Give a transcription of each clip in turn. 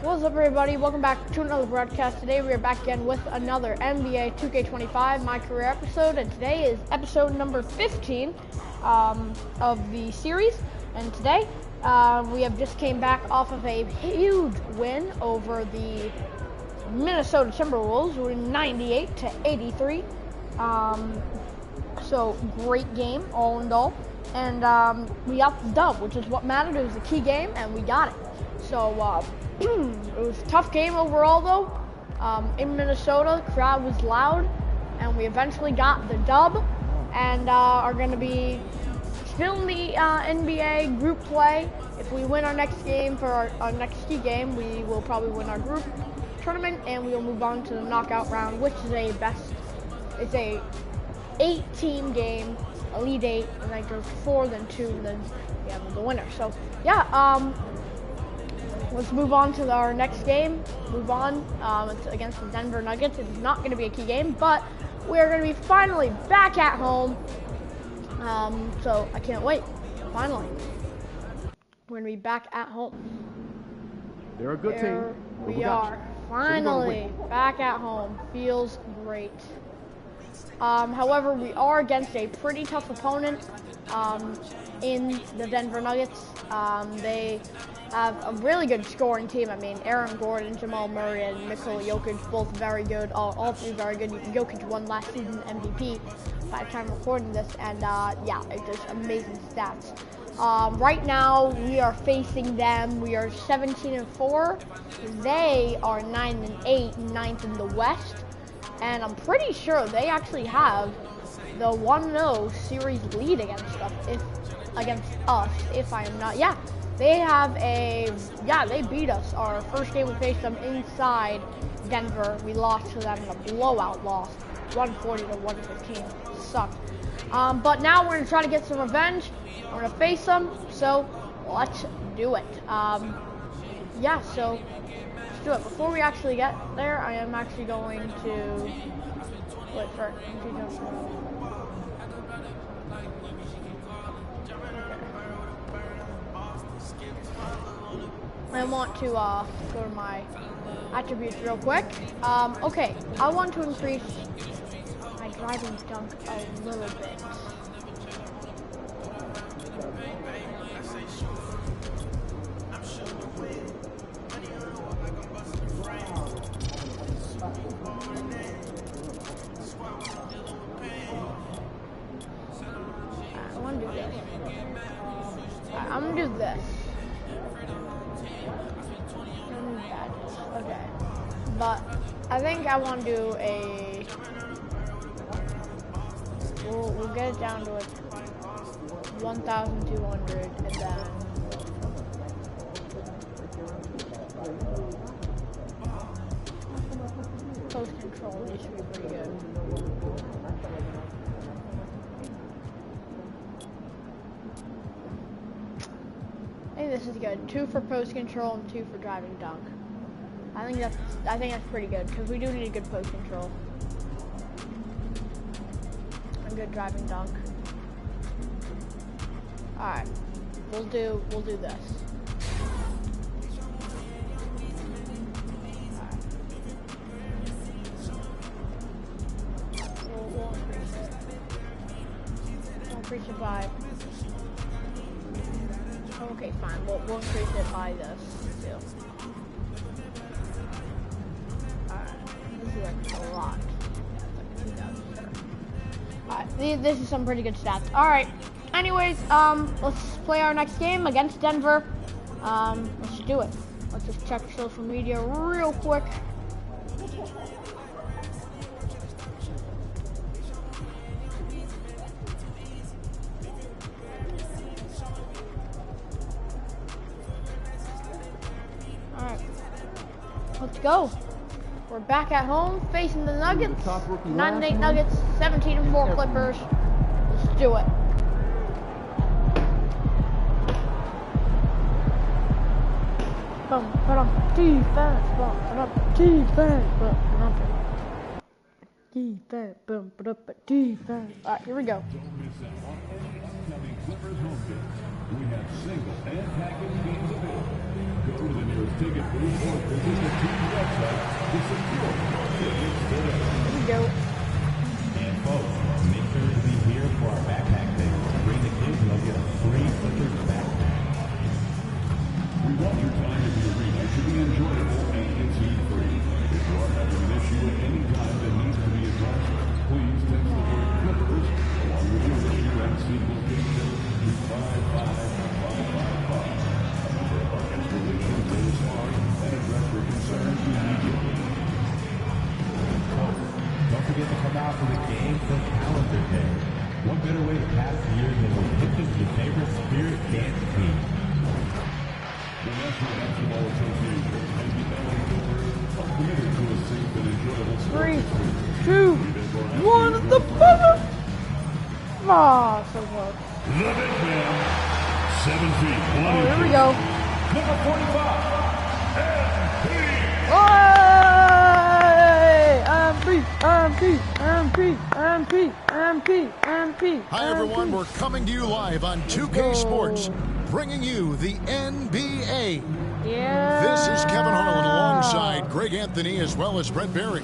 What's up, everybody? Welcome back to another broadcast. Today we are back again with another NBA 2K25 My Career episode, and today is episode number 15 of the series. And today we have just came back off of a huge win over the Minnesota Timberwolves. We're 98-83. So great game, all in all, and we got the dub, which is what mattered. It was a key game, and we got it. So it was a tough game overall, though. In Minnesota, the crowd was loud, and we eventually got the dub, and are going to be still in the NBA group play. If we win our next game for our next key game, we will probably win our group tournament, and we will move on to the knockout round, which is it's a 8-team game, Elite 8, and then goes 4, then 2, and then we have the winner. So yeah, let's move on to our next game. It's against the Denver Nuggets. It's not going to be a key game, but we are going to be finally back at home. So I can't wait. Finally, we're going to be back at home. They're a good team. We are finally back at home. Feels great. However, we are against a pretty tough opponent in the Denver Nuggets. They have a really good scoring team. I mean, Aaron Gordon, Jamal Murray, and Nikola Jokic, both very good. All three very good. Jokic won last season MVP by the time recording this, and yeah, it's just amazing stats. Right now, we are facing them. We are 17-4. They are 9-8, ninth in the West. And I'm pretty sure they actually have the 1-0 series lead against us, if I am not. Yeah, they beat us. Our first game we faced them inside Denver. We lost to them in a blowout loss, 140-115. Sucked. But now we're going to try to get some revenge. We're going to face them, so let's do it. Yeah, so let's do it. Before we actually get there, I am actually going to wait for I want to go to my attributes real quick. Okay, I want to increase my driving dunk a little bit. I'm gonna do this. Okay. But I think I want to do a. We'll get it down to 1,200, and then post control. These should be pretty good. I think this is good. 2 for post control and 2 for driving dunk. I think that's pretty good because we do need a good post control and good driving dunk. All right, we'll do this. We'll increase it. We'll increase it by. Okay, fine. We'll increase it by this too. Alright, this is like a lot. Like 2,000. Alright, this is some pretty good stats. Alright, anyways, let's play our next game against Denver. Let's do it. Let's just check social media real quick. Let's go. We're back at home facing the Nuggets. 9-8 Nuggets, 17-4 Clippers. Let's do it. Defense. Alright, here we go. We have single and package games available. Go to the nearest ticket, please, or visit the team website to secure your tickets today. Here we go. And folks, make sure to be here for our backpack day. Bring the kids and they'll get a free Clippers backpack. We want your time at the arena to be enjoyable and incident-free. If you are having an issue at any time that needs to be addressed, please text the word Clippers along with your issue and seat location to 55555. A member of our guest relations will respond and address your concerns immediately. Don't forget to come out for the Games and Calendar Day. One better way to pass the year than to witness your favorite spirit dance team. The National Basketball Association and the LA Clippers are committed to a safe and enjoyable sports 3, 2, 1, the buzzer! Ah, so close. The big man, 7 feet, Oh, here we go. number 45, MP. Hi, everyone. We're coming to you live on 2K Sports, bringing you the NBA. Yeah. This is Kevin Harlan alongside Greg Anthony as well as Brent Barry.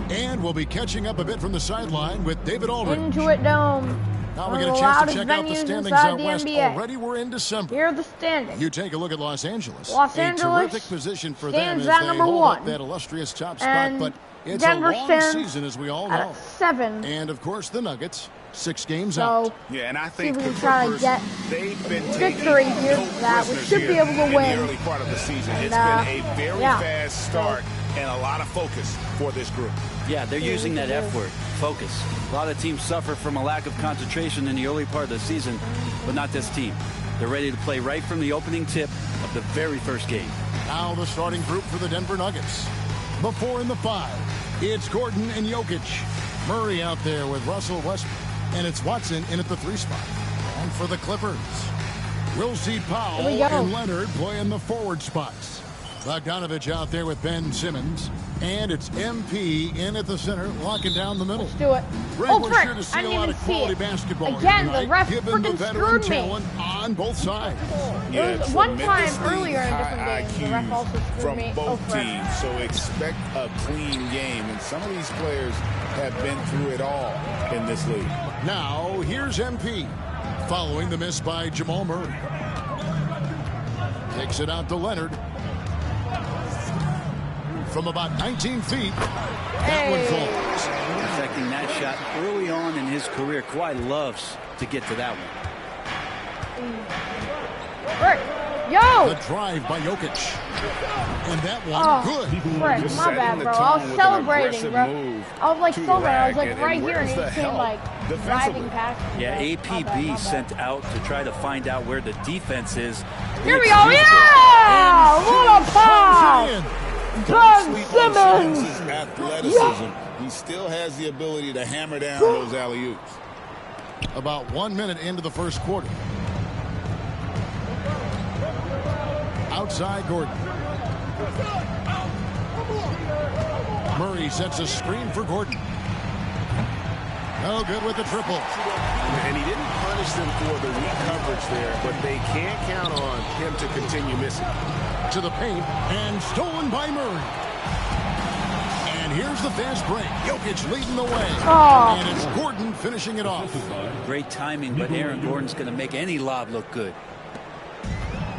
And we'll be catching up a bit from the sideline with David Aldridge. Intuit Dome. Now One we of get the a chance to loudest check out the venues standings inside out the west. NBA. Already we're in December. Here are the standings. You take a look at Los Angeles. Los a Angeles terrific position for them stands as at they number hold 1. up that illustrious top spot. And But it's Denver a long stands season, as we all at know. 7. And, of course, the Nuggets, 6 games So, out. Yeah, and I see think if we the can try to Clippers, get they've been victory taking here no for that. We prisoners should be here able to in win. the early part of the season. And, It's been a very yeah. fast start and a lot of focus for this group. Yeah, they're using that Yeah. F word, focus. A lot of teams suffer from a lack of concentration in the early part of the season, but not this team. They're ready to play right from the opening tip of the very first game. Now the starting group for the Denver Nuggets. The 4 and the 5. It's Gordon and Jokic. Murray out there with Russell Westbrook. And it's Watson in at the 3 spot. And for the Clippers, we'll see Powell Here we go. and Leonard playing the forward spots. Bogdanovich out there with Ben Simmons. And it's MP in at the center, locking down the middle. Let's do it. Greg, Oh, we're frick, sure to see I a didn't lot even of see quality it. basketball here Again, the tonight, ref given the freaking veteran screwed me. talent on both sides. There was one time tremendously earlier in a different high game, the ref also screwed from me. both frick. teams, so expect a clean game. And some of these players have been through it all in this league. Now, here's MP, following the miss by Jamal Murray. Takes it out to Leonard. From about 19 feet, that one falls. Affecting that shot early on in his career. Kawhi loves to get to that one. Frick. Yo! The drive by Jokic. And that one, Oh, good. frick, Just my setting bad, the bro. I tone was with an celebrating, aggressive bro. move I was like to the celebrating. I was rack, like and right here, where's and he the just came help like defensively? driving past me. Yeah, My bad, APB my bad. sent out to try to find out where the defense is. Here we go. Yeah! What a pass! In. Ben Simmons! His athleticism. He still has the ability to hammer down those alley-oops. About 1 minute into the first quarter. Outside Gordon. Murray sets a screen for Gordon. No good with the triple. And he didn't punish them for the weak coverage there, but they can't count on him to continue missing. To the paint, and stolen by Murray. And here's the fast break. Jokic leading the way. Oh. And it's Gordon finishing it off. Great timing, but Aaron Gordon's going to make any lob look good.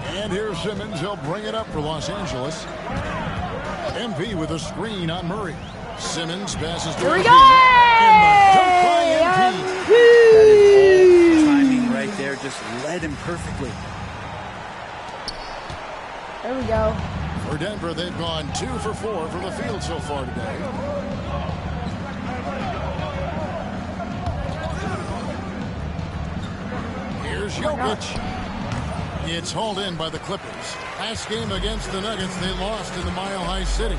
And here's Simmons. He'll bring it up for Los Angeles. MP with a screen on Murray. Simmons passes to Here we Embiid. go! And the dunk by Embiid. MP! Timing right there just led him perfectly. There we go. For Denver, they've gone 2 for 4 from the field so far today. Here's Jokic. It's hauled in by the Clippers. Last game against the Nuggets, they lost in the Mile High City.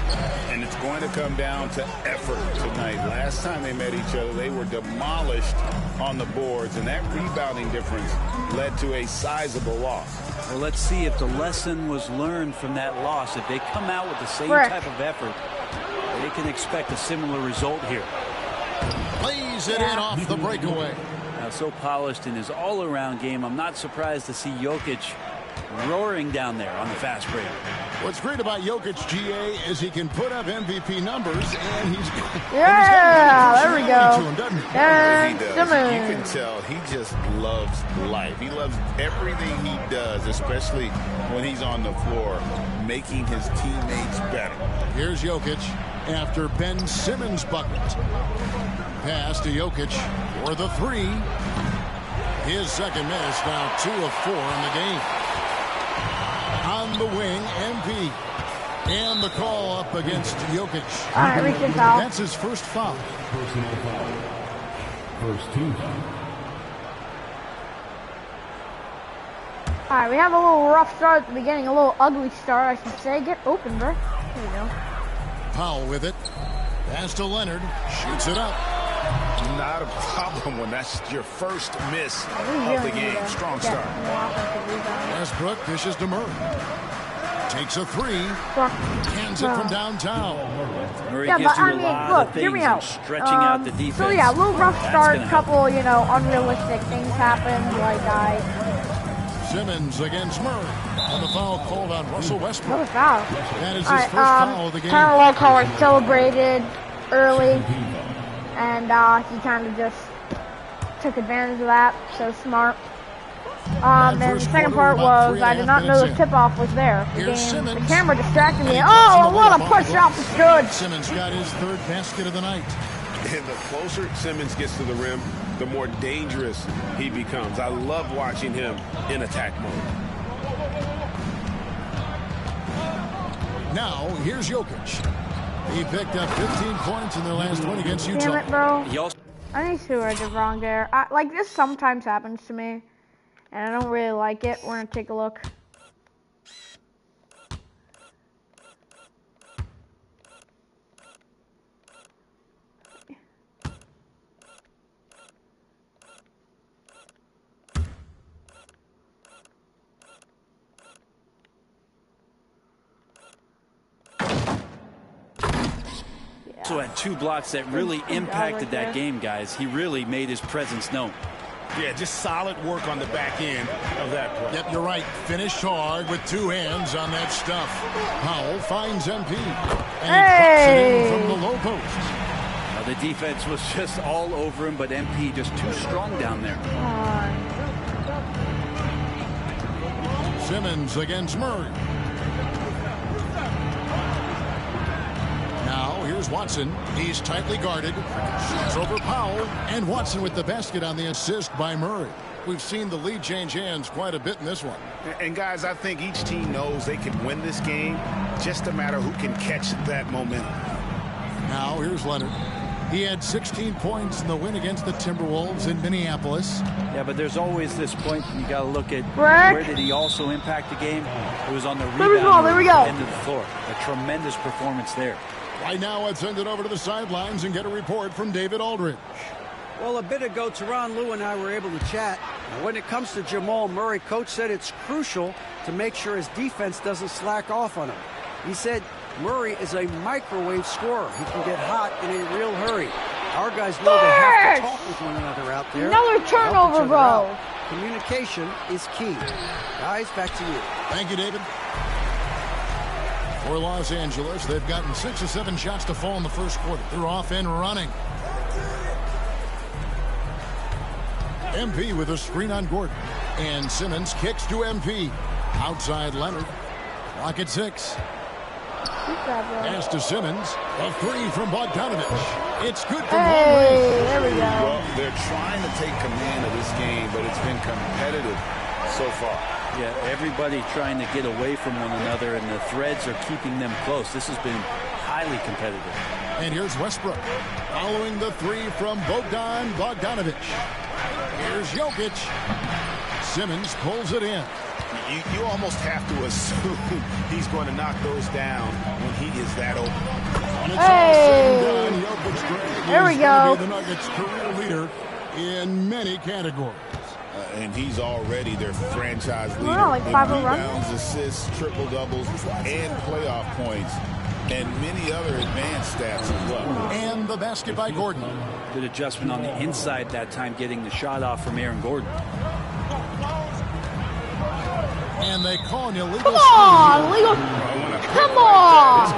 And it's going to come down to effort tonight. Last time they met each other, they were demolished on the boards, and that rebounding difference led to a sizable loss. Well, let's see if the lesson was learned from that loss. If they come out with the same Frick. type of effort, they can expect a similar result here. Plays it in off the breakaway. So polished in his all-around game. I'm not surprised to see Jokic roaring down there on the fast break. What's great about Jokic, GA, is he can put up MVP numbers, and he's there we go. He does. You can tell he just loves life. He loves everything he does, especially when he's on the floor, making his teammates better. Here's Jokic after Ben Simmons' bucket. Pass to Jokic for the three. His second miss, now 2 of 4 in the game. On the wing, MP. And the call up against Jokic. All right, we can foul. That's his first foul. Personal foul. First team foul. All right, we have a little rough start at the beginning, a little ugly start, I should say. Get open, bro. There you go. Powell with it. Pass to Leonard. Shoots it up. Not a problem when that's your first miss of the game. Strong start. Westbrook dishes to Murray. Takes a three. Hands it from downtown. Murray Yeah, gives but you I a mean, lot look, of hear things me and out. stretching out the defense. So yeah, a little rough That's start, gonna couple, you know, unrealistic things happened, like Simmons against Murray. And the foul called on Russell Westbrook. another foul. That is his All right, first foul of the game. kind of like how it celebrated early, and he kind of just took advantage of that. So smart. And the second part was I did not know the tip-off was there. The camera distracted me. Oh, what a push off is good. Simmons got his third basket of the night. And the closer Simmons gets to the rim, the more dangerous he becomes. I love watching him in attack mode. Now, here's Jokic. He picked up 15 points in their last 20 against Utah. Damn it, bro. He also I need to see what I did wrong there. Like, this sometimes happens to me, and I don't really like it. We're going to take a look. also had 2 blocks that really impacted that game, guys. He really made his presence known. Yeah, just solid work on the back end of that play. Yep, you're right. Finished hard with 2 hands on that stuff. Powell finds MP. And he drops it in from the low post. The defense was just all over him, but MP just too strong down there. Simmons against Murray. Now here's Watson. He's tightly guarded. Shoots over Powell. And Watson with the basket on the assist by Murray. We've seen the lead change hands quite a bit in this one. And guys, I think each team knows they can win this game. Just a matter who can catch that momentum. Now here's Leonard. He had 16 points in the win against the Timberwolves in Minneapolis. Yeah, but there's always this point you got to look at where did he also impact the game. It was on the rebound end of the floor. A tremendous performance there. Right now, let's send it over to the sidelines and get a report from David Aldridge. Well, a bit ago, Teron Lue and I were able to chat. Now, when it comes to Jamal Murray, Coach said it's crucial to make sure his defense doesn't slack off on him. He said Murray is a microwave scorer. He can get hot in a real hurry. Our guys know they have to talk with one another out there. Another turnover, bro. Communication is key. Guys, back to you. Thank you, David. For Los Angeles, they've gotten 6 or 7 shots to fall in the first quarter. They're off and running. MP with a screen on Gordon. And Simmons kicks to MP. Outside Leonard. Clock at 6. Pass to Simmons. A 3 from Bogdanovich. It's good from long range. There we go. Well, they're trying to take command of this game, but it's been competitive so far. Yeah, everybody trying to get away from one another, and the threads are keeping them close. This has been highly competitive. And here's Westbrook. Following the 3 from Bogdanovich. Here's Jokic. Simmons pulls it in. You almost have to assume he's going to knock those down when he is that open. When it's all said and done, Jokic there we go. The Nuggets' career leader in many categories. And he's already their franchise leader. Wow, like in 5 rebounds, assists, triple-doubles, and playoff points, and many other advanced stats as well. And the basket by Gordon. Good adjustment on the inside that time, getting the shot off from Aaron Gordon. And they call an illegal. Come on, legal. Come on.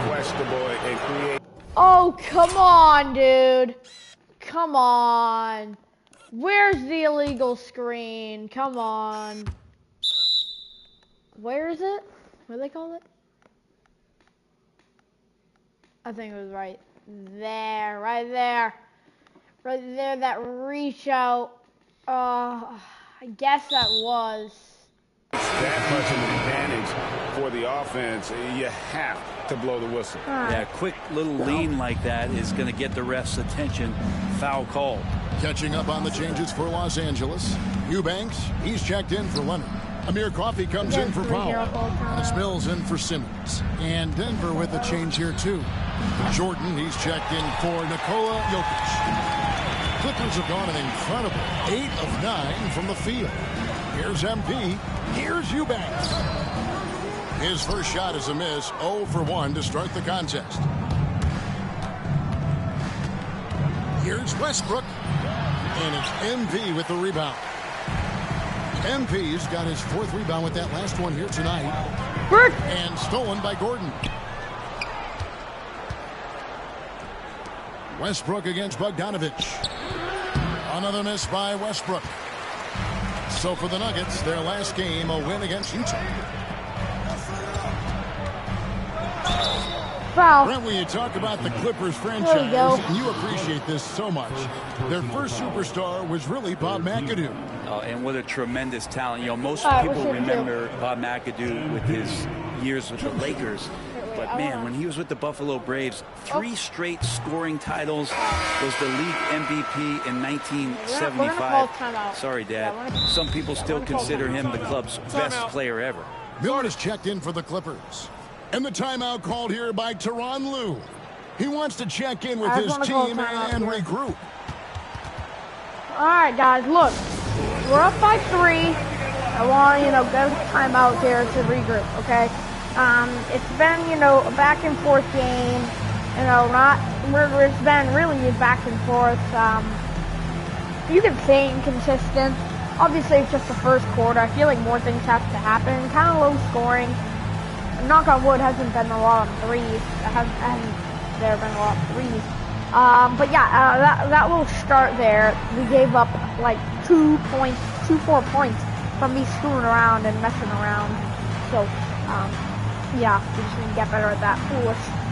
Oh, come on, dude. Come on. Where's the illegal screen? Come on. Where is it? What do they call it? I think it was right there, right there. Right there, that reach out. I guess that was. That much of an advantage for the offense. You have to blow the whistle. Yeah, quick little lean like that is going to get the ref's attention. Foul call. Catching up on the changes for Los Angeles. Eubanks, he's checked in for Leonard. Amir Coffey comes in for Powell. And it's Mills in for Simmons. And Denver with a change here, too. Jordan, he's checked in for Nikola Jokic. Clippers have gone an incredible 8 of 9 from the field. Here's MP. Here's Eubanks. His first shot is a miss. 0 for 1 to start the contest. Here's Westbrook. And it's MP with the rebound. MP's got his 4th rebound with that last one here tonight. And stolen by Gordon. Westbrook against Bogdanovich. Another miss by Westbrook. So for the Nuggets, their last game, a win against Utah. Foul. Brent, when you talk about the Clippers franchise, and you appreciate this so much, their first superstar was really Bob McAdoo. And what a tremendous talent. You know, most people remember Bob McAdoo with his years with the Lakers. But, man, when he was with the Buffalo Braves, 3 straight scoring titles, was the league MVP in 1975. Sorry, Dad. Some people still consider him the club's best player ever. Miller is checked in for the Clippers. And the timeout called here by Tyronn Lue. He wants to check in with his team and regroup. All right, guys, look. We're up by 3. I want to, go to timeout here to regroup, okay? It's been, a back and forth game. It's been really a back and forth. You can say inconsistent. Obviously, it's just the first quarter. I feel like more things have to happen. Kind of low scoring. Knock on wood, hasn't been a lot of threes. Hasn't there been a lot of threes. But yeah, that will start there. We gave up like 4 points from me screwing around and messing around. So, yeah, we just need to get better at that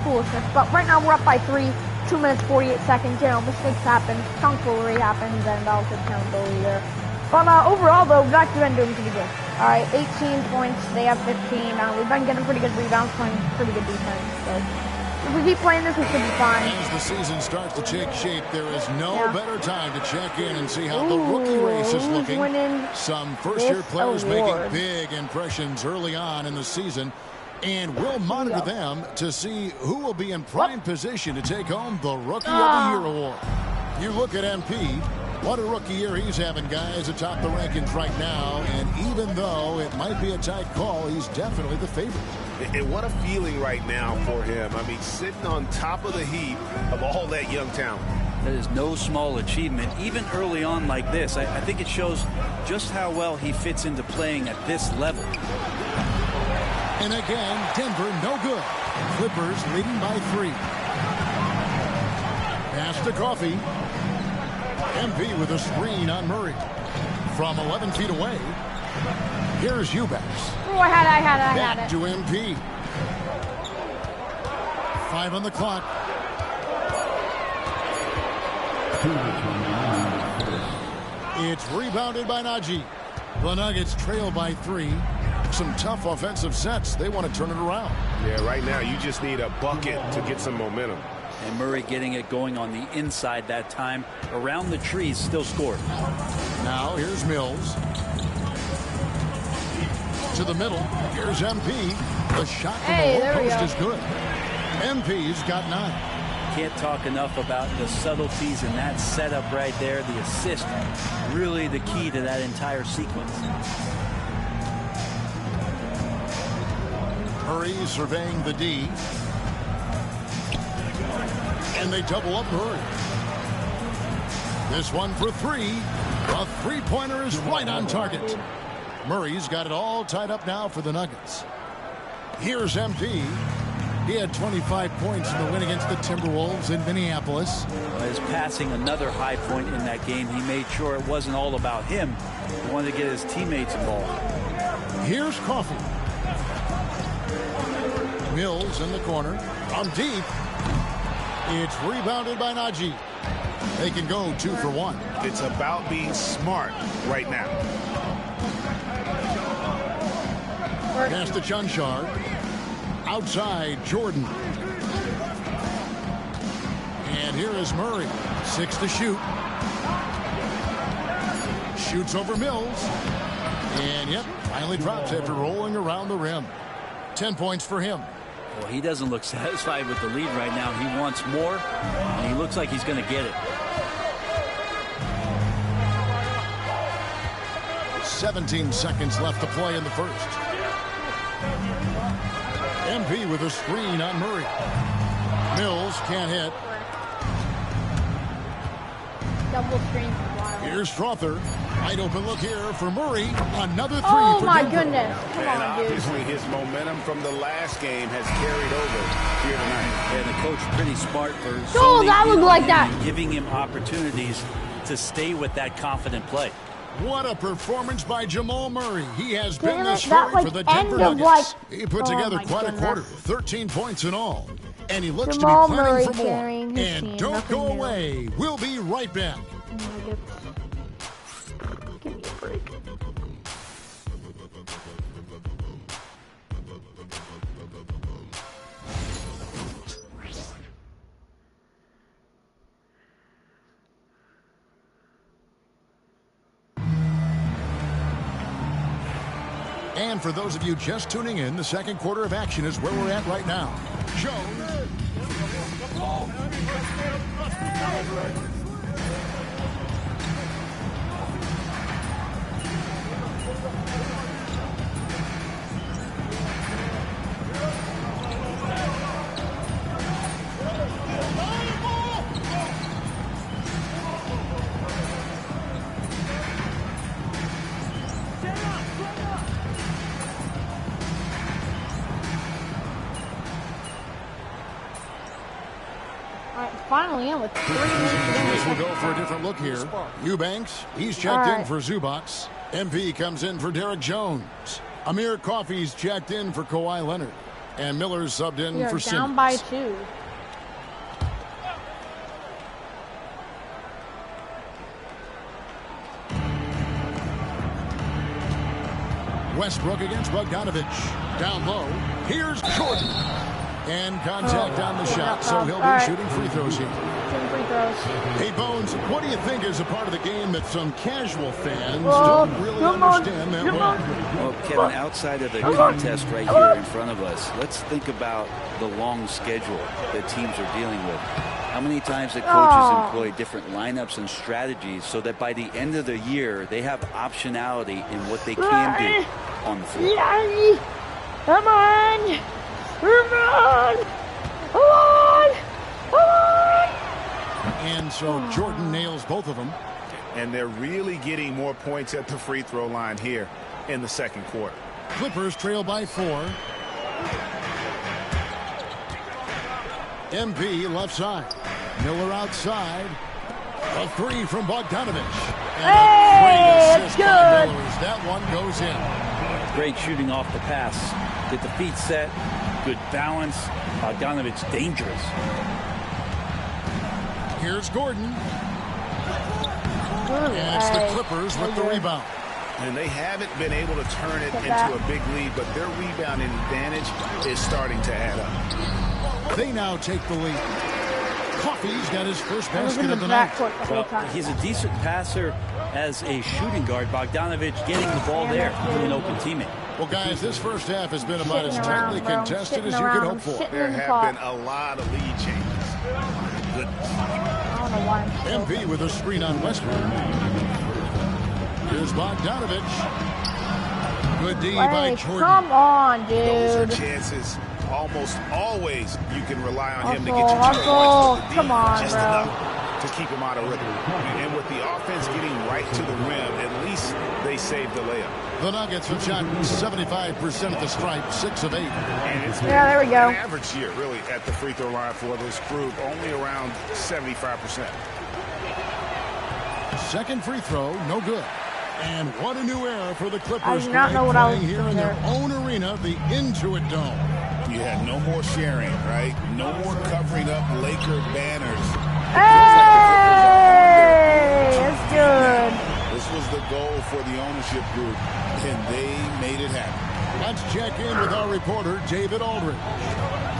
foolishness. But right now we're up by 3, 2 minutes, 48 seconds. Mistakes happen, tomfoolery happens, and I'll take accountability there. But overall, though, we've actually been doing pretty good. All right, 18 points. They have 15. We've been getting pretty good rebounds, playing pretty good defense. So if we keep playing this, we should be fine. As the season starts to take shape, there is no better time to check in and see how the rookie race is looking. Some first-year players making big impressions early on in the season. And we'll monitor them to see who will be in prime position to take home the Rookie of the Year award. You look at MP. What a rookie year he's having, guys, atop the rankings right now. And even though it might be a tight call, he's definitely the favorite. And what a feeling right now for him. I mean, sitting on top of the heap of all that young talent. That is no small achievement, even early on like this. I think it shows just how well he fits into playing at this level. And again, Denver no good. Clippers leading by 3. Pass to Coffey. MP with a screen on Murray. From 11 feet away, here's Eubanks. Oh, I had it. Back to MP. 5 on the clock. It's rebounded by Najee. The Nuggets trail by 3. Some tough offensive sets. They want to turn it around. Yeah, right now you just need a bucket to get some momentum. And Murray getting it going on the inside that time. Around the trees, still scored. Now here's Mills. To the middle. Here's MP. The shot from the low post is good. MP's got 9. Can't talk enough about the subtleties in that setup right there. The assist, really the key to that entire sequence. Murray surveying the D. And they double up Murray. This one for 3. A 3-pointer is right on target. Murray's got it all tied up now for the Nuggets. Here's MP. He had 25 points in the win against the Timberwolves in Minneapolis. His passing, another high point in that game. He made sure it wasn't all about him. He wanted to get his teammates involved. Here's Coffey. Mills in the corner. From deep. It's rebounded by Najee. They can go 2 for 1. It's about being smart right now. Pass to Chunshard. Outside, Jordan. And here is Murray. 6 to shoot. Shoots over Mills. And, yep, finally drops after rolling around the rim. 10 points for him. Well, he doesn't look satisfied with the lead right now. He wants more, and he looks like he's going to get it. 17 seconds left to play in the first. MP with a screen on Murray. Mills can't hit. Double screen. Here's Strother. Wide open look here for Murray. Another 3 oh for my Denver. goodness. Come And on, dude. obviously his momentum from the last game has carried over here tonight. And the coach pretty smart for Oh, that looked like that. giving him opportunities to stay with that confident play. What a performance by Jamal Murray. He has been Damn the it, that, story for the like, Denver end of, Nuggets. like- He put oh together my quite goodness. a quarter, 13 points in all. And he looks Jamal to be planning Murray for more. carrying his And team, don't nothing go new. away. We'll be right back. Give me a break. And for those of you just tuning in, the second quarter of action is where we're at right now. Jones. Finally in with 3 minutes to This go. will go for a different look here. Eubanks, he's checked in for Zubats. MP comes in for Derek Jones. Amir Coffey's checked in for Kawhi Leonard. And Miller's subbed in We are for down Simmons. by 2. Westbrook against Bogdanovich. Down low. Here's Jordan. And contact on the shot, so he'll be shooting free throws here. Free throws. Hey, Bones, what do you think is a part of the game that some casual fans Oh, don't really come on, understand that come well? on. Well, Kevin, outside of the contest right here in front of us, let's think about the long schedule that teams are dealing with. How many times the coaches employ different lineups and strategies so that by the end of the year, they have optionality in what they can do on the floor. Come on! Come on! Come on! Come on! And so Jordan nails both of them. And they're really getting more points at the free throw line here in the second quarter. Clippers trail by 4. MP left side. Miller outside. A 3 from Bogdanovich. And Hey, a great it's assist good. by Miller as that one goes in. Great shooting off the pass. Get the feet set. Good balance. Bogdanovich dangerous. Here's Gordon. And it's the Clippers with the rebound. And they haven't been able to turn it into a big lead, but their rebounding advantage is starting to add up. They now take the lead. Coffey's got his first basket of the night. Well, he's a decent passer as a shooting guard. Bogdanovich getting the ball there to an open teammate. Well, guys, this first half has been about as tightly contested as you could hope for. There have been a lot of lead changes. Goodness. MP with a screen on Westbrook. Here's Bogdanovich. Good D by Jordan. Come on, dude. Those are chances. Almost always you can rely on him to get you 2 Hustle, points. But the come on, just bro. enough to keep him out of rhythm. And with the offense getting right to the rim, at least they saved the layup. The Nuggets have shot 75% at the stripe, 6 of 8. And it's there we go. An average year, really, at the free throw line for this group, only around 75%. Second free throw, no good. And what a new era for the Clippers. I do not know what I was here in their own arena, the Intuit Dome. You had no more sharing, right? No more covering up Laker banners. Hey, that's good. This was the goal for the ownership group, and they made it happen. Let's check in with our reporter, David Aldridge.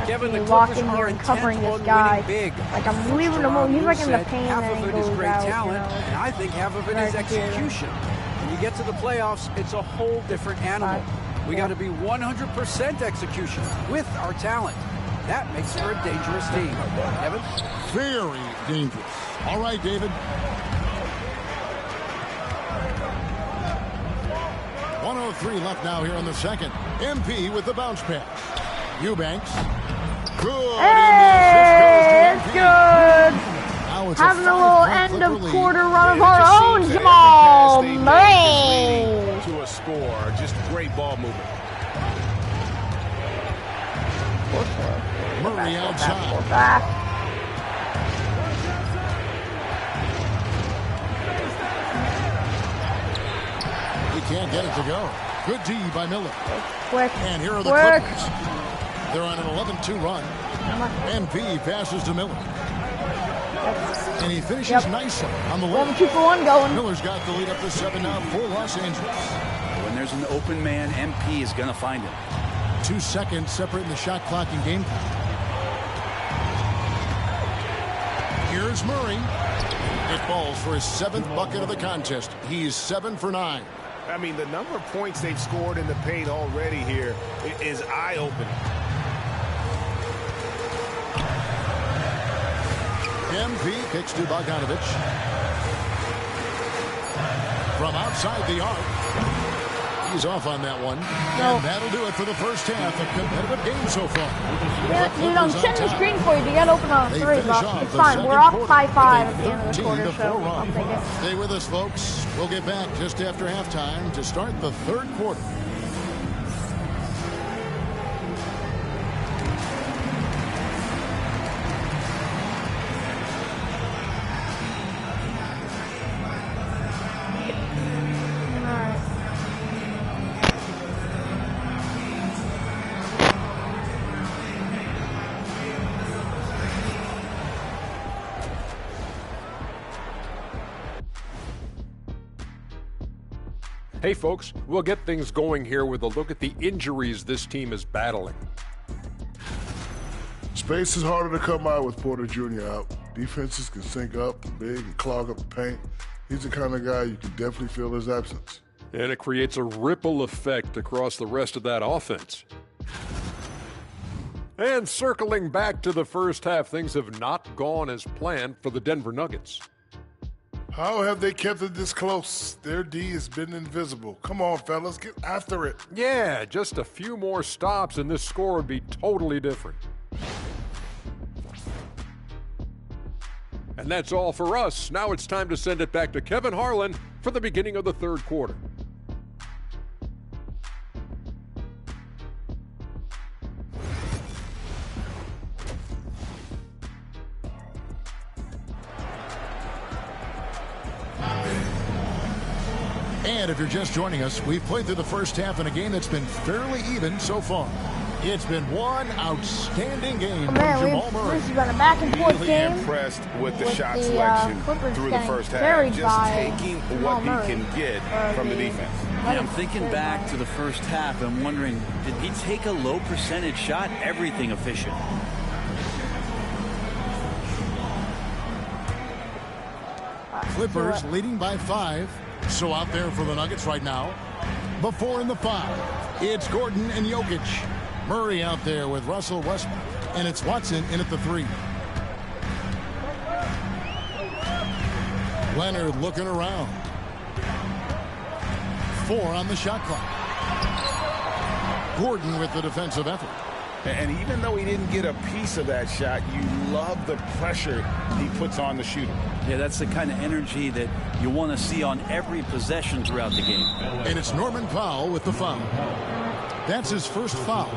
Kevin, the walk Clippers in here are and covering intent this on guy. winning big. Like I'm leaving him alone. He's like in the paint half and of he it is goes great out. talent, and I think half of it is execution. When you get to the playoffs, it's a whole different animal. We got to be 100% execution with our talent. That makes for a dangerous team. Evan? Very dangerous. All right, David. 1:03 left now here in the second. MP with the bounce pass. Eubanks. Good. Hey, it's good. Having a little end of quarter run of our own, Jamal Murray. To a score, just great ball movement. Murray outside. He can't get it to go. Good D by Miller. Quick. And here are the Clippers. They're on an 11-2 run. MP passes to Miller. And he finishes nicely on the layup. 2-for-1 going. Miller's got the lead up to 7 now for Los Angeles. When there's an open man, MP is going to find him. 2 seconds separating the shot clock and game clock. Here's Murray. It falls for his 7th bucket of the contest. He's 7 for 9. I mean, the number of points they've scored in the paint already here is eye-opening. MP kicks to Bogdanovic. From outside the arc. He's off on that one. And that'll do it for the first half. A competitive game so far. Yeah, dude, I'm setting the screen for you to get open on 3, but it's fine. We're up by 5 at the end of the quarter, so I'll take it. Stay with us, folks. We'll get back just after halftime to start the third quarter. Hey folks, we'll get things going here with a look at the injuries this team is battling. Space is harder to come by with Porter Jr. out. Defenses can sync up big and clog up the paint. He's the kind of guy you can definitely feel his absence. And it creates a ripple effect across the rest of that offense. And circling back to the first half, things have not gone as planned for the Denver Nuggets. How have they kept it this close? Their D has been invisible. Come on, fellas, get after it. Yeah, just a few more stops and this score would be totally different. And that's all for us. Now it's time to send it back to Kevin Harlan for the beginning of the third quarter. And if you're just joining us, we've played through the first half in a game that's been fairly even so far. It's been one outstanding game from Jamal Murray. This has been a back-and-forth game. Really impressed with the shot selection through the first half. Just taking what he can get from the defense. Yeah, I'm thinking back to the first half. I'm wondering, did he take a low percentage shot? Everything efficient. Clippers leading by 5. So out there for the Nuggets right now. The 4 and the 5. It's Gordon and Jokic. Murray out there with Russell Westbrook. And it's Watson in at the 3. Leonard looking around. 4 on the shot clock. Gordon with the defensive effort. And even though he didn't get a piece of that shot, you love the pressure he puts on the shooter. Yeah, that's the kind of energy that you want to see on every possession throughout the game. And it's Norman Powell with the foul. That's his first foul.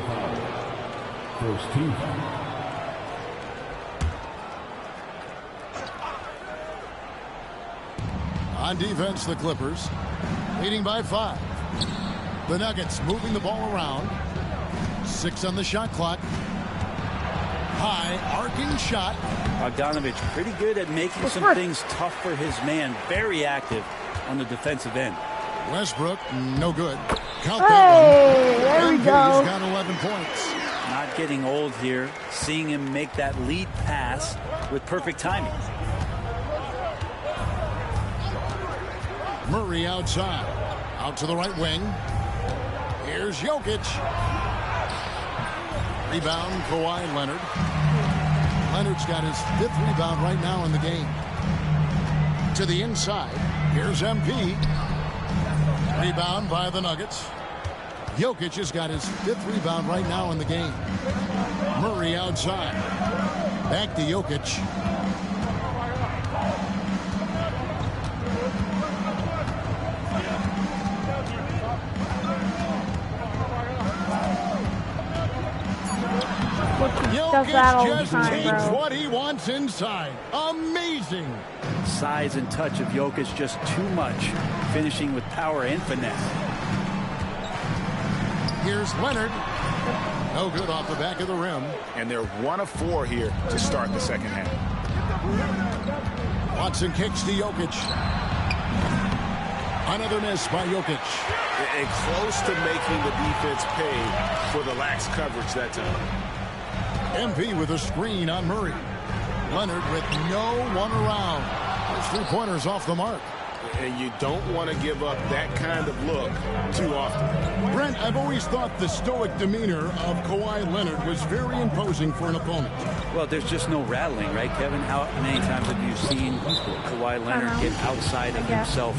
First team. On defense, the Clippers leading by 5. The Nuggets moving the ball around. 6 on the shot clock. High arcing shot. Bogdanovic pretty good at making some things tough for his man. Very active on the defensive end. Westbrook, no good. Count that one. There we go. He's got 11 points. Not getting old here. Seeing him make that lead pass with perfect timing. Murray outside. Out to the right wing. Here's Jokic. Rebound, Kawhi Leonard. Leonard's got his 5th rebound right now in the game. To the inside. Here's MP. Rebound by the Nuggets. Jokic has got his 5th rebound right now in the game. Murray outside. Back to Jokic. Jokic just takes what he wants inside. Amazing. Size and touch of Jokic just too much. Finishing with power and finesse. Here's Leonard. No good off the back of the rim. And they're 1 of 4 here to start the second half. Watson kicks to Jokic. Another miss by Jokic. And close to making the defense pay for the lax coverage that time. MP with a screen on Murray. Leonard with no one around. Those 3-pointers off the mark. And you don't want to give up that kind of look too often. Brent, I've always thought the stoic demeanor of Kawhi Leonard was very imposing for an opponent. Well, there's just no rattling, right, Kevin? How many times have you seen Kawhi Leonard get outside of himself,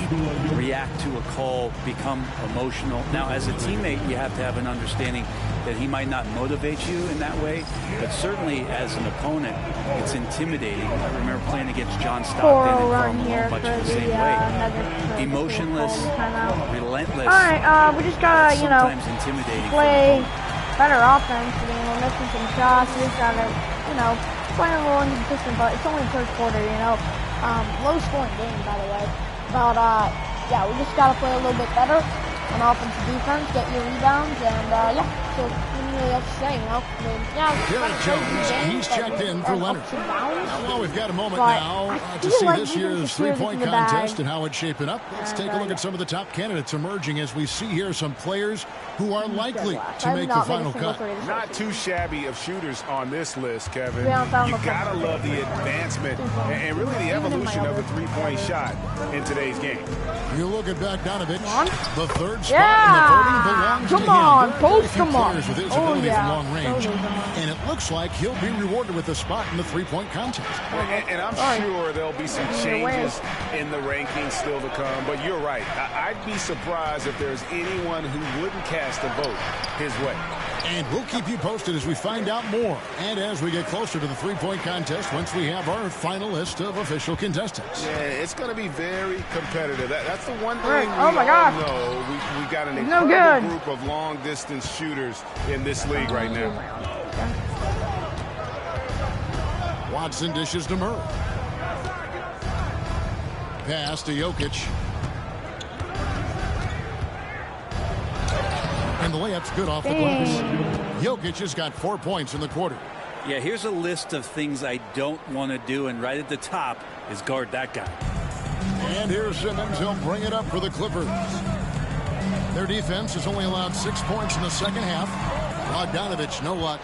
react to a call, become emotional? Now, as a teammate, you have to have an understanding that he might not motivate you in that way, but certainly as an opponent, it's intimidating. I remember playing against John Stockton and Carmelo much the same way. Emotionless, relentless. All right, we just gotta, you know, intimidating play better offense. I mean, we're missing some shots. We just gotta, you know, play a little inconsistent, but it's only the first quarter, you know. Low scoring game, by the way. But, yeah, we just gotta play a little bit better on offense and defense, get your rebounds, and, yeah. So, really else to say, you know. I mean, yeah, Derek Jones, he's checked in for Leonard. Well, we've got a moment now to see this year's 3-point contest and how it's shaping up. Let's take a look at some of the top candidates emerging as we see here some players who are likely to make the final cut. Not too shabby of shooters on this list, Kevin. You gotta love the advancement and really the evolution of the 3-point shot in today's game. You look at Bogdanovic, the 3rd spot in the voting belongs to him. Come on, post him up. With his ability from long range, and it looks like he'll be rewarded with a spot in the 3-point contest. And I'm sure there'll be some changes in the rankings still to come, but you're right. I'd be surprised if there's anyone who wouldn't cast a vote his way. And we'll keep you posted as we find out more, and as we get closer to the 3-point contest once we have our final list of official contestants. Yeah, it's going to be very competitive. That's the one thing we all know. We got an incredible group of long-distance shooters in this league right now. Watson dishes to Murray. Pass to Jokic. And the layup's good off the glass. Jokic has got 4 points in the quarter. Yeah, here's a list of things I don't want to do, and right at the top is guard that guy. And here's Simmons. He'll bring it up for the Clippers. Their defense has only allowed 6 points in the second half. Bogdanovic, no luck.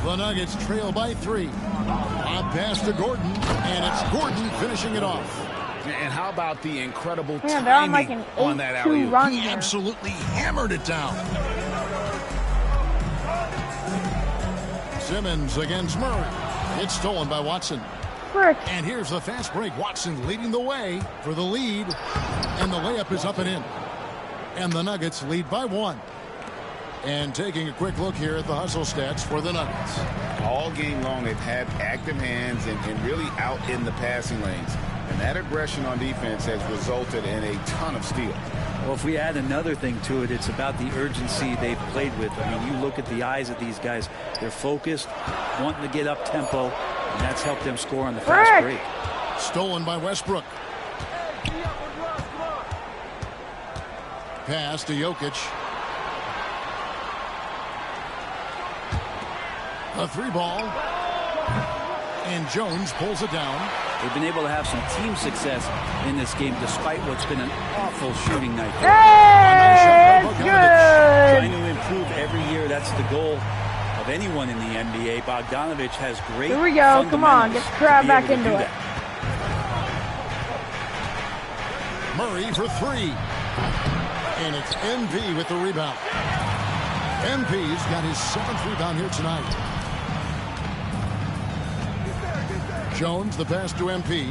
The Nuggets trail by 3. A pass to Gordon, and it's Gordon finishing it off. And how about the incredible timing on that alley-oop? He absolutely hammered it down. Simmons against Murray. It's stolen by Watson. And here's the fast break. Watson leading the way for the lead. And the layup is up and in. And the Nuggets lead by 1. And taking a quick look here at the hustle stats for the Nuggets. All game long, they've had active hands and really out in the passing lanes. And that aggression on defense has resulted in a ton of steals. Well, if we add another thing to it, it's about the urgency they've played with. I mean, you look at the eyes of these guys. They're focused, wanting to get up tempo, and that's helped them score on the fast break. Stolen by Westbrook. Pass to Jokic. A 3-ball. And Jones pulls it down. They've been able to have some team success in this game despite what's been an awful shooting night. Hey, good. Trying to improve every year. That's the goal of anyone in the NBA. Bogdanovic has great. Here we go. Come on. Get the crowd back into it. Murray for 3. And it's MP with the rebound. MP's got his 7th rebound here tonight. Jones, the pass to MP.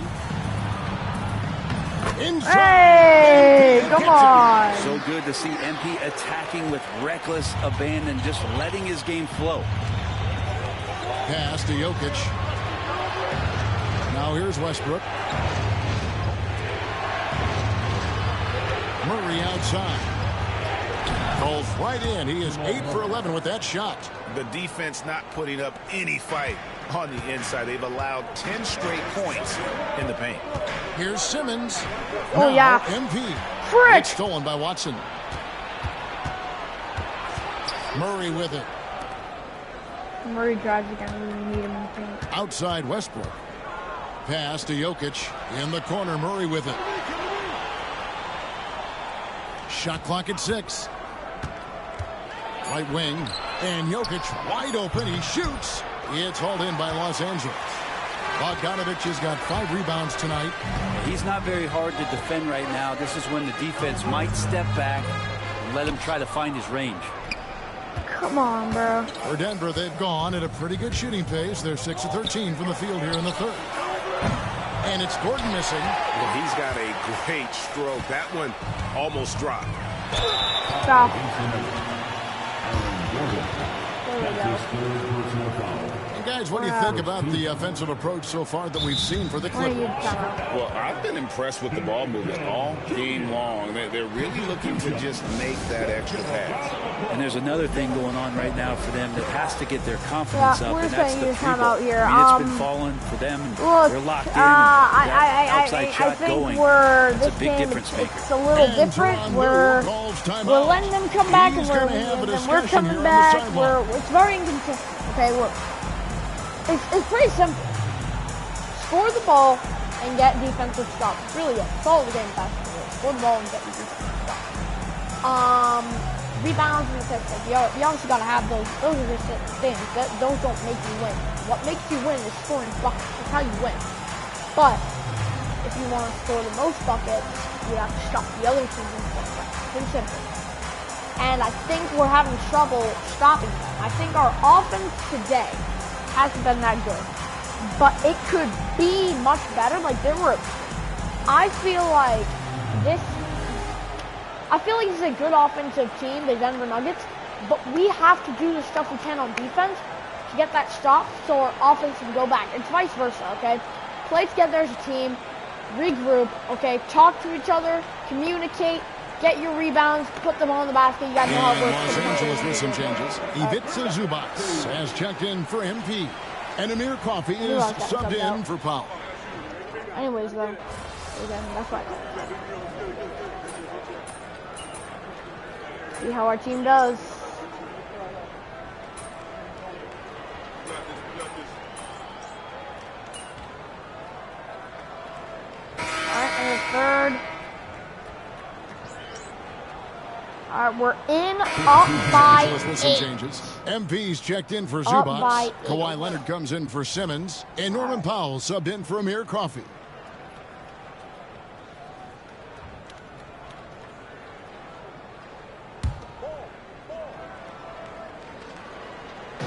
Inside. Hey, come on. So good to see MP attacking with reckless abandon, just letting his game flow. Pass to Jokic. Now here's Westbrook. Murray outside. Goes right in. He is 8 for 11 with that shot. The defense not putting up any fight on the inside. They've allowed 10 straight points in the paint. Here's Simmons. Oh, now yeah. MP. Frick. It's stolen by Watson. Murray with it. Murray drives again. We need him in the paint. Outside Westbrook. Pass to Jokic. In the corner, Murray with it. Shot clock at 6. Right wing. And Jokic wide open. He shoots. It's hauled in by Los Angeles. Bogdanovic has got 5 rebounds tonight. He's not very hard to defend right now. This is when the defense might step back and let him try to find his range. Come on, bro. For Denver, they've gone at a pretty good shooting pace. They're 6 of 13 from the field here in the 3rd. And it's Gordon missing. Well, he's got a great stroke. That one almost dropped. Stop. And guys, what do you think about the offensive approach so far that we've seen for the Clippers? Well, I've been impressed with the ball movement all game long. They're really looking to just make that extra pass. And there's another thing going on right now for them that has to get their confidence up, we're and that's the time three-ball. out here. I mean, it's been falling for them. And Look, they're locked in. Outside I shot think going. it's a big difference maker. It's a little different. We're letting them come back, and we're coming back. It's very inconsistent. Okay, look. It's pretty simple. Score the ball and get defensive stops. It's really good. It's all the game basketball. Score the ball and get defensive stops. Rebounds and assists. You obviously gotta have those. Those are just things. Those don't make you win. What makes you win is scoring buckets. That's how you win. But if you want to score the most buckets, you have to stop the other teams in buckets. Pretty simple. And I think we're having trouble stopping them. I think our offense today hasn't been that good. But it could be much better. Like, I feel like this is a good offensive team, the Denver Nuggets. But we have to do the stuff we can on defense to get that stop so our offense can go back. It's vice versa, okay? Play together as a team, regroup, okay? Talk to each other, communicate. Get your rebounds, put them on the basket. You got to know how it works. Los Angeles with some changes. Ivica Zubac has checked in for MP. And Amir Coffey is subbed in for Powell. Anyways, though. Again, that's right. See how our team does. Alright, and the 3rd. Alright, we're in, up by 8. Changes. MP's checked in for Zubac. Kawhi Leonard comes in for Simmons. And Norman Powell subbed in for Amir Coffey.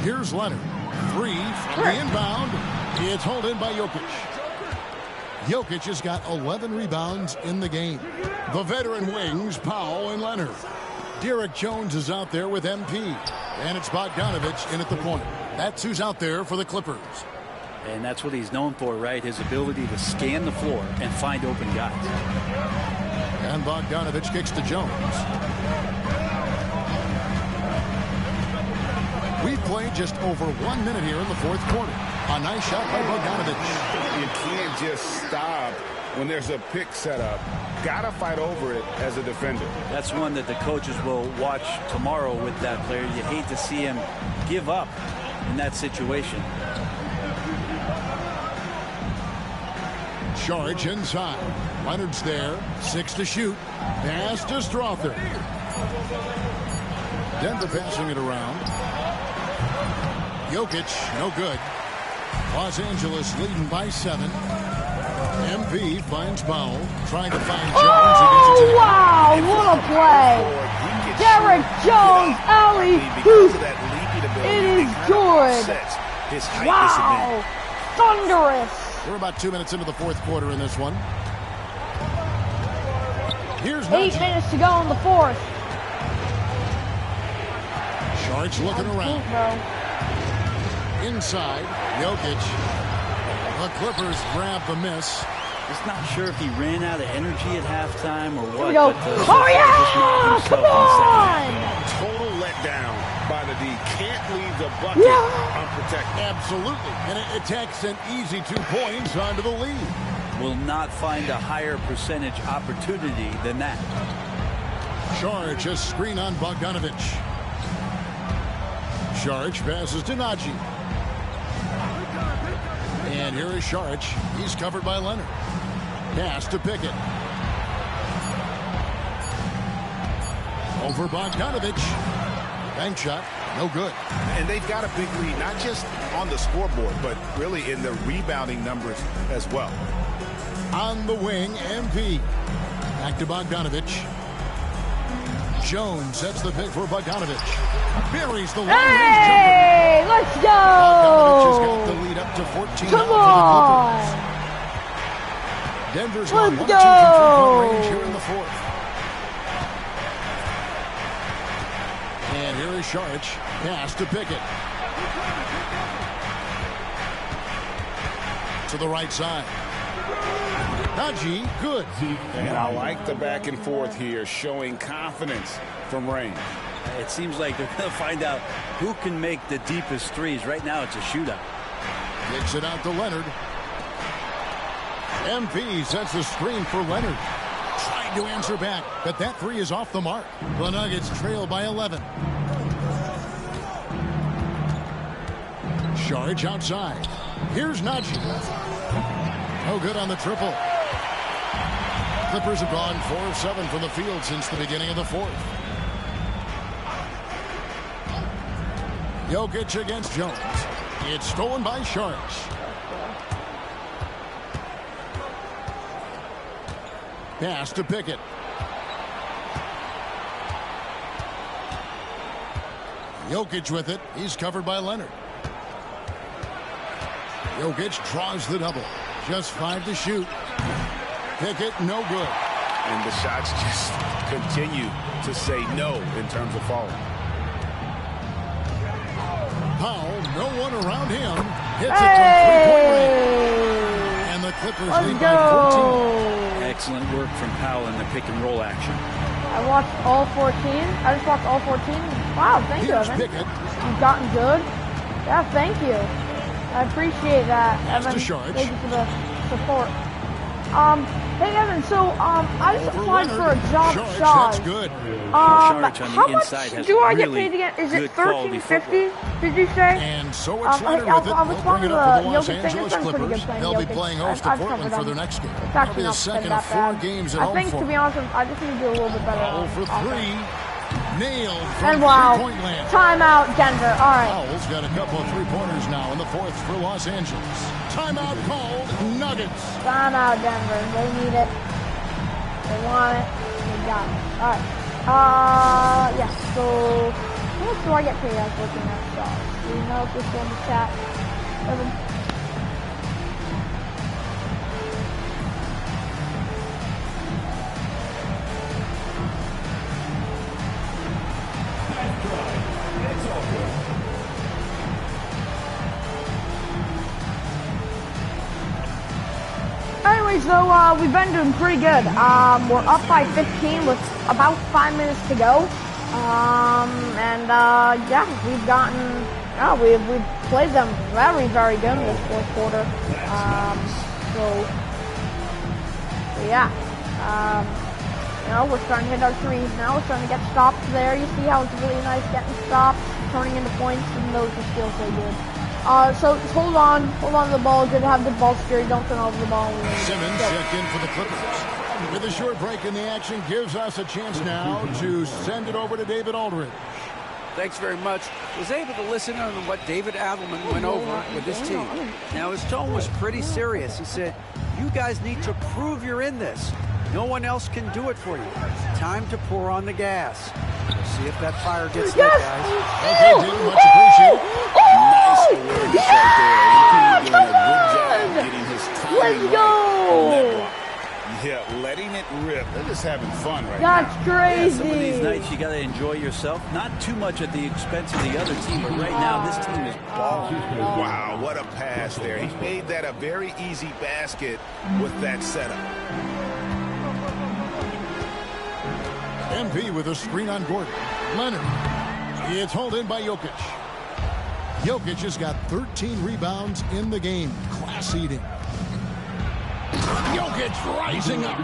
Here's Leonard. 3 from the inbound. It's hauled in by Jokic. Jokic has got 11 rebounds in the game. The veteran wings, Powell and Leonard. Derek Jones is out there with MP. And it's Bogdanovich in at the point. That's who's out there for the Clippers. And that's what he's known for, right? His ability to scan the floor and find open guys. And Bogdanovich kicks to Jones. We've played just over 1 minute here in the fourth quarter. A nice shot by Bogdanovich. You can't just stop when there's a pick set up. Gotta fight over it as a defender. That's one that the coaches will watch tomorrow with that player. You hate to see him give up in that situation. Charge inside. Leonard's there. 6 to shoot. Pass to Strother. Denver passing it around. Jokic, no good. Los Angeles leading by 7. MP finds Powell, trying to find Jones. Oh, wow, what a play. Derek Jones, alley-oop. It is good. Wow, thunderous. We're about 2 minutes into the fourth quarter in this one. Here's 8 minutes to go in the fourth. Sharks looking around. Inside, Jokic. The Clippers grab the miss. Just not sure if he ran out of energy at halftime or what. Go. Oh, yeah! Come on! Total letdown by the D. Can't leave the bucket unprotected. Absolutely. And it takes an easy 2 points onto the lead. Will not find a higher percentage opportunity than that. Charge a screen on Bogdanovich. Charge passes to Najee. And here is Sharch. He's covered by Leonard. Pass to Pickett. Over Bogdanovich. Bank shot. No good. And they've got a big lead, not just on the scoreboard, but really in the rebounding numbers as well. On the wing, MP. Back to Bogdanovich. Jones sets the pick for Bogdanovich. Buries the long-range jumper. Hey, let's go! Bogdanovich has got the lead up to 14. Come on! Denver's let's on 1-2 go! range here in the fourth. And here is Sharch. Pass to Pickett. To the right side. Najee, good. And I like the back and forth here, showing confidence from range. It seems like they're going to find out who can make the deepest threes. Right now, it's a shootout. Kicks it out to Leonard. MP sets the screen for Leonard. Trying to answer back, but that three is off the mark. The Nuggets trail by 11. Charge outside. Here's Najee. No good on the triple. Clippers have gone 4 of 7 from the field since the beginning of the fourth. Jokic against Jones. It's stolen by Sharks. Pass to Pickett. Jokic with it. He's covered by Leonard. Jokic draws the double. Just 5 to shoot. Pickett, no good. And the shots just continue to say no in terms of falling. Powell, no one around him. Hits it from 3-point range. And the Clippers lead by 14. Excellent work from Powell in the pick and roll action. I watched all 14. I just watched all 14. Wow, thank you, Evan. Pickett. You've gotten good. Yeah, thank you. I appreciate that, Evan. Thank you for the support. Hey Evan, so I just applied for a job. That's good. How much do I get paid again? Is it $13.50? Did you say? And so it's Leonard with it. They'll bring it up for the Los Angeles Clippers. They'll be playing host to Portland for their next game. That'll be the second of 4 games at home. I think, to be honest, I just need to do a little bit better. 0 for 3. Nailed from and wow, 3-point land. Timeout, Denver. All right. Powell's got a couple of 3-pointers now in the fourth for Los Angeles. Timeout called. Nuggets. Timeout, Denver. They need it. They want it. They got it. All right. Yeah. So, how much do I get paid? I was looking at stars. Do you know if this is in the chat? Evan? Anyways, though, we've been doing pretty good. We're up by 15 with about 5 minutes to go. Yeah, we've gotten, we've played them very, very good in this fourth quarter. Yeah. We're starting to hit our threes now. We're starting to get stops there. You see how it's really nice getting stops, turning into points, even though it's still so good. So just hold on to the ball. Good to have good ball security. Don't turn over the ball. Simmons checked in for the Clippers. With a short break in the action, gives us a chance now to send it over to David Aldridge. Thanks very much. Was able to listen on what David Adelman went over with his team. Now, his tone was pretty serious. He said, you guys need to prove you're in this. No one else can do it for you. Time to pour on the gas. We'll see if that fire gets lit, guys. Okay, David, much appreciated. Nice awareness right there. Doing a good job getting his timing Let's go. right. Yeah, letting it rip. They're just having fun right That's now. crazy. Yeah, some of these nights you got to enjoy yourself. Not too much at the expense of the other team, but right now this team is balling. Wow, what a pass there. He made that a very easy basket with that setup. MP with a screen on Gordon. Leonard. It's hauled in by Jokic. Jokic has got 13 rebounds in the game. Class eating. Jokic rising up.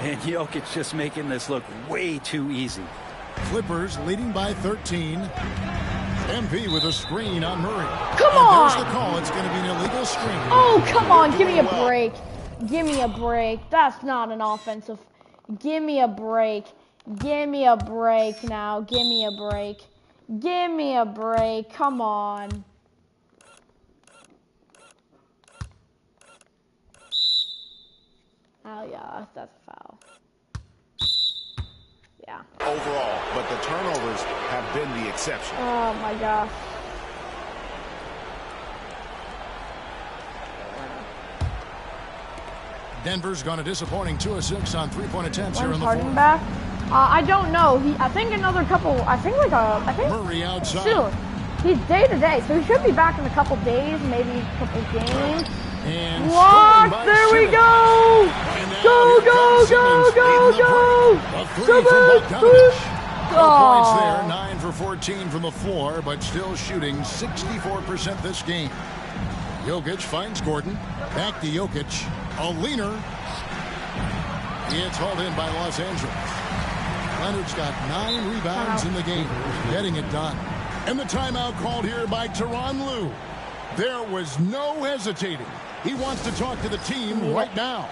And Jokic just making this look way too easy. Clippers leading by 13. MP with a screen on Murray. Come on! There's the call. It's going to be an illegal screen. Oh, come on. Give me a break. Give me a break. That's not an offensive. Give me a break. Give me a break now. Give me a break. Give me a break. Come on. Oh, yeah, that's a foul. Yeah. Overall, but the turnovers have been the exception. Oh, my gosh. Denver's gone a disappointing 2 of 6 on three-point attempts here in the Harden fourth. back? I don't know. I think another couple. I think Murray outside. Soon. He's day to day, so he should be back in a couple days, maybe a couple games. And what? There we go! Go, go, go, go, go! Points there, 9 for 14 from the floor, but still shooting 64% this game. Jokic finds Gordon. Back to Jokic. A leaner. It's hauled in by Los Angeles. Leonard's got 9 rebounds in the game, getting it done. And the timeout called here by Tyronn Lue. There was no hesitating. He wants to talk to the team right now.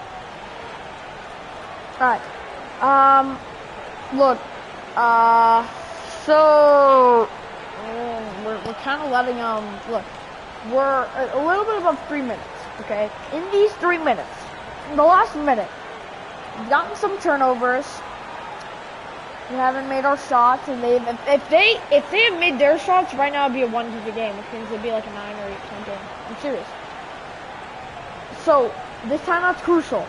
All right. Look. So we're kind of letting look. We're a little bit above 3 minutes. Okay. In these 3 minutes, in the last minute, we've gotten some turnovers. We haven't made our shots, and if they had made their shots right now, it'd be a 1-2 game, which means it'd be like a 9 or 8 game. I'm serious. So this timeout's crucial.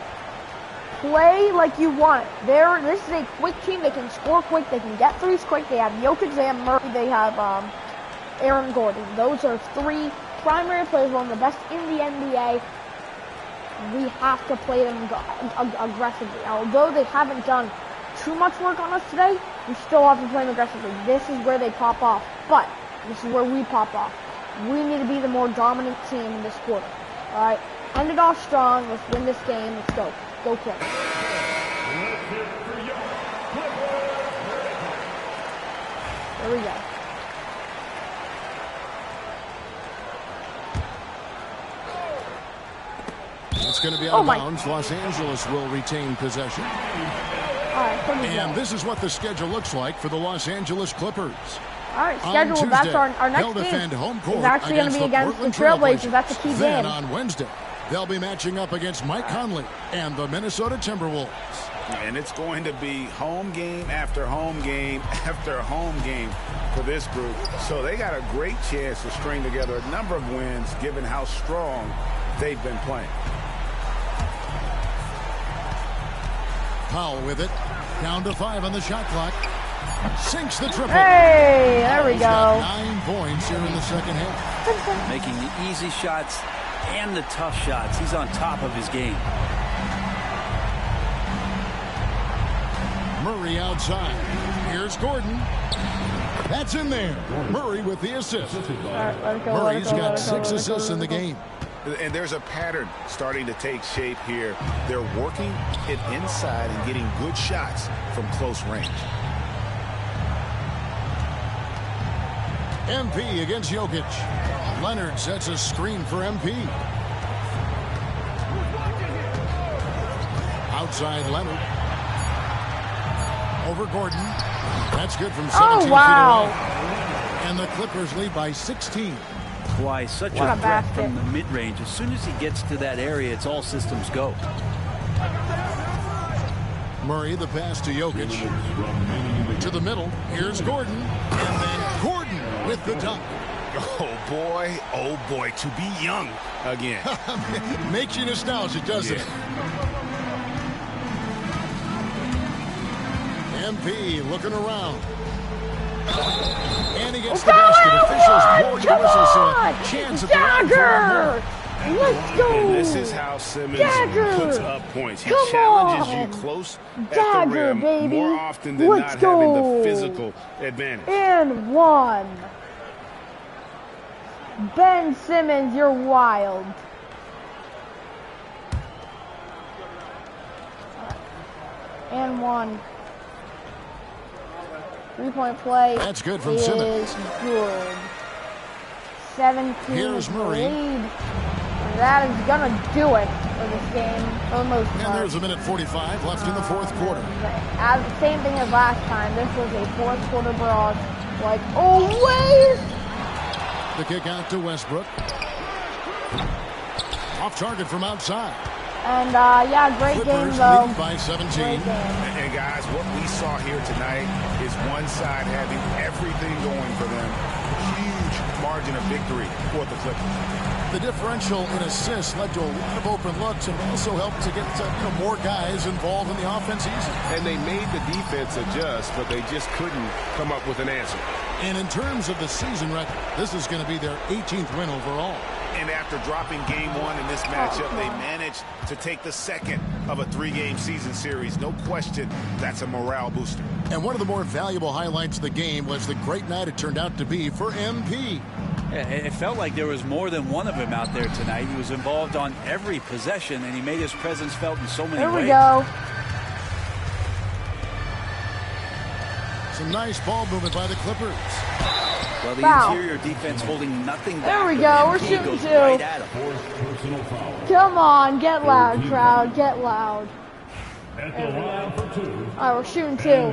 Play like you want it. This is a quick team. They can score quick. They can get threes quick. They have Jokic, they have Murray, they have Aaron Gordon. Those are 3 primary players, one of the best in the NBA. We have to play them aggressively. Although they haven't done too much work on us today, we still have to play them aggressively. This is where they pop off, but this is where we pop off. We need to be the more dominant team in this quarter. All right, end it off strong. Let's win this game. Let's go. Go quick. There we go. It's going to be out of bounds. Los Angeles will retain possession. And this is what the schedule looks like for the Los Angeles Clippers. All right, schedule. Tuesday, that's our next game. It's actually going to be against the Trailblazers. That's a key game. Then on Wednesday, they'll be matching up against Mike Conley and the Minnesota Timberwolves. And it's going to be home game after home game after home game for this group. So they got a great chance to string together a number of wins given how strong they've been playing. Powell with it. Down to 5 on the shot clock. Sinks the triple. Hey, there we go. 9 points here in the second half. Making the easy shots and the tough shots. He's on top of his game. Murray outside. Here's Gordon. That's in there. Murray with the assist. Murray's got 6 assists in the game. And there's a pattern starting to take shape here. They're working it inside and getting good shots from close range. MP against Jokic. Leonard sets a screen for MP. Outside Leonard. Over Gordon. That's good from 17 feet away. And the Clippers lead by 16. Kawhi, such a threat from the mid-range. As soon as he gets to that area, it's all systems go. Murray, the pass to Jokic. To the middle. Here's Gordon. And then Gordon with the dunk. Oh boy, to be young again. Makes you nostalgic, doesn't it? MP looking around. And he gets the basket. Officials blowing the whistle, so a chance at the Dagger! Let's go! And this is how Simmons puts up points. He Come challenges on. you close Dagger, at the rim baby. more often than Let's not go. having the physical advantage. And 1. Ben Simmons, you're wild. And 1. 3-point play. That's good from Simmons. Good. 17 Here's Murray. lead. That is gonna do it for this game for the most part. And there's a minute 45 left in the fourth quarter. As the same thing as last time. This was a fourth quarter barrage. Like always. The kick out to Westbrook. Off target from outside. And yeah, great game though. By 17. Great game. And guys, what we saw here tonight is one side having everything going for them. Huge margin of victory for the Clippers. The differential in assists led to a lot of open looks and also helped to get more guys involved in the offense easy. And they made the defense adjust, but they just couldn't come up with an answer. And in terms of the season record, this is going to be their 18th win overall. And after dropping game 1 in this matchup, they managed to take the second of a 3-game season series. No question, that's a morale booster. And one of the more valuable highlights of the game was the great night it turned out to be for MP. It felt like there was more than one of him out there tonight. He was involved on every possession, and he made his presence felt in so many ways. Here we go. Some nice ball movement by the Clippers. Well, the Foul. interior defense holding nothing back. There we go. We're shooting 2. Right at him. Come on, get loud, crowd. Get loud. At the line for 2. All right, we're shooting 2.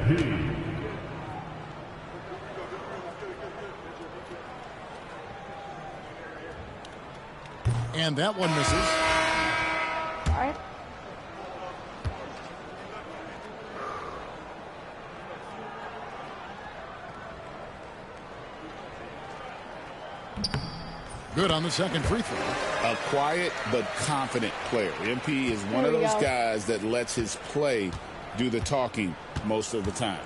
And that one misses. All right. Good on the second free throw. A quiet but confident player. MP is one of those guys that lets his play do the talking most of the time.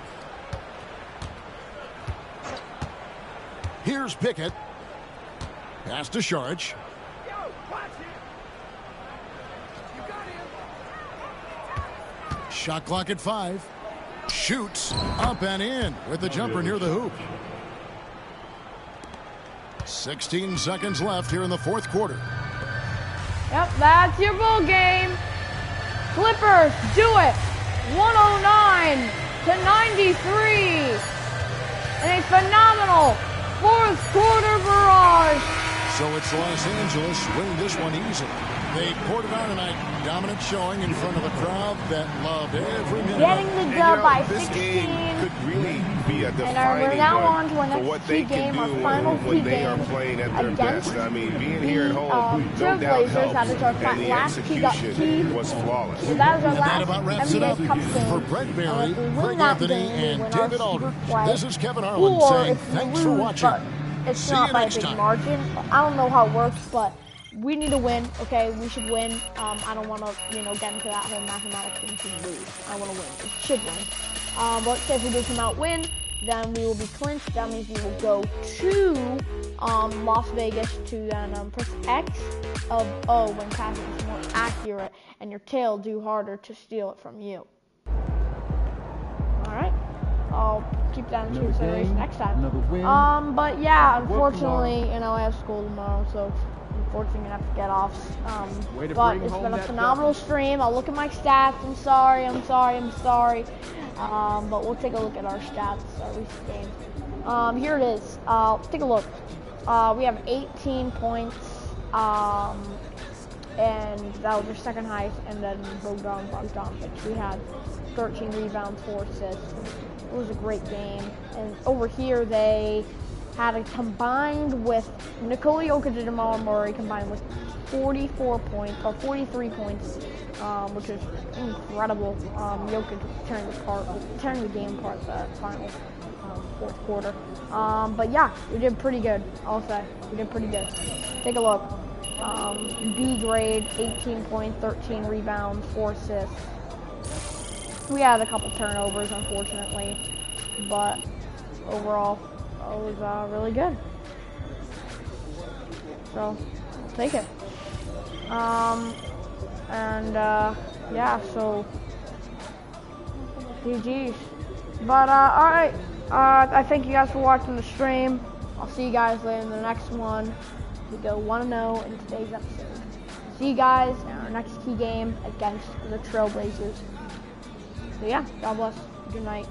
Here's Pickett. Pass to Saric. Shot clock at 5. Shoots up and in with the jumper near the hoop. 16 seconds left here in the fourth quarter. Yep, that's your ball game. Clippers do it. 109-93. And a phenomenal fourth quarter barrage. So it's Los Angeles winning this one easily. They poured it on tonight. Dominant showing in front of a crowd that loved every minute. Getting the dub by this 16. game could really be a And defining we're now one on to our for what next they key can game, our do final key when they are game playing at their against best. I mean, being here at home, no doubt Trailblazers. helps, That is our and the last key execution was flawless. So that is our And that last about wraps it up NBA Cup game. for Brett Berry, If we win Craig that Anthony, game, we and win David our Aldridge. super play. This is Kevin Harlan Or saying if we thanks for lose, watching. but it's See not you by a next big time. margin. I don't know how it works, but we need to win. Okay, we should win. I don't want to, get into that whole mathematics thing to lose. I want to win. We should win. But say if we do come out win, then we will be clinched. That means we will go to Las Vegas to then press X of O when passing is more accurate, and your tail do harder to steal it from you. I'll keep that in consideration next time. But yeah, unfortunately, you know, I have school tomorrow, so unfortunately I have to get off. But it's been a phenomenal stream. I'll look at my stats. I'm sorry. But we'll take a look at our stats, our recent games. Here it is. Take a look. We have 18 points. And that was our second highest, and then Bogdan Bogdanovic. We had 13 rebounds, 4 assists. It was a great game. And over here, they had a combined with Nikola Jokic and Jamal Murray combined with 44 points, or 43 points, which is incredible. Jokic tearing the game apart the final fourth quarter. But yeah, we did pretty good, I'll say. We did pretty good. Take a look. B grade, 18 points, 13 rebounds, 4 assists. We had a couple turnovers, unfortunately, but overall, it was really good. So, I'll take it. Yeah, so, GG's. But, alright, I thank you guys for watching the stream. I'll see you guys later in the next one. We go 1-0 in today's episode. See you guys in our next key game against the Trailblazers. So yeah, God bless. Good night.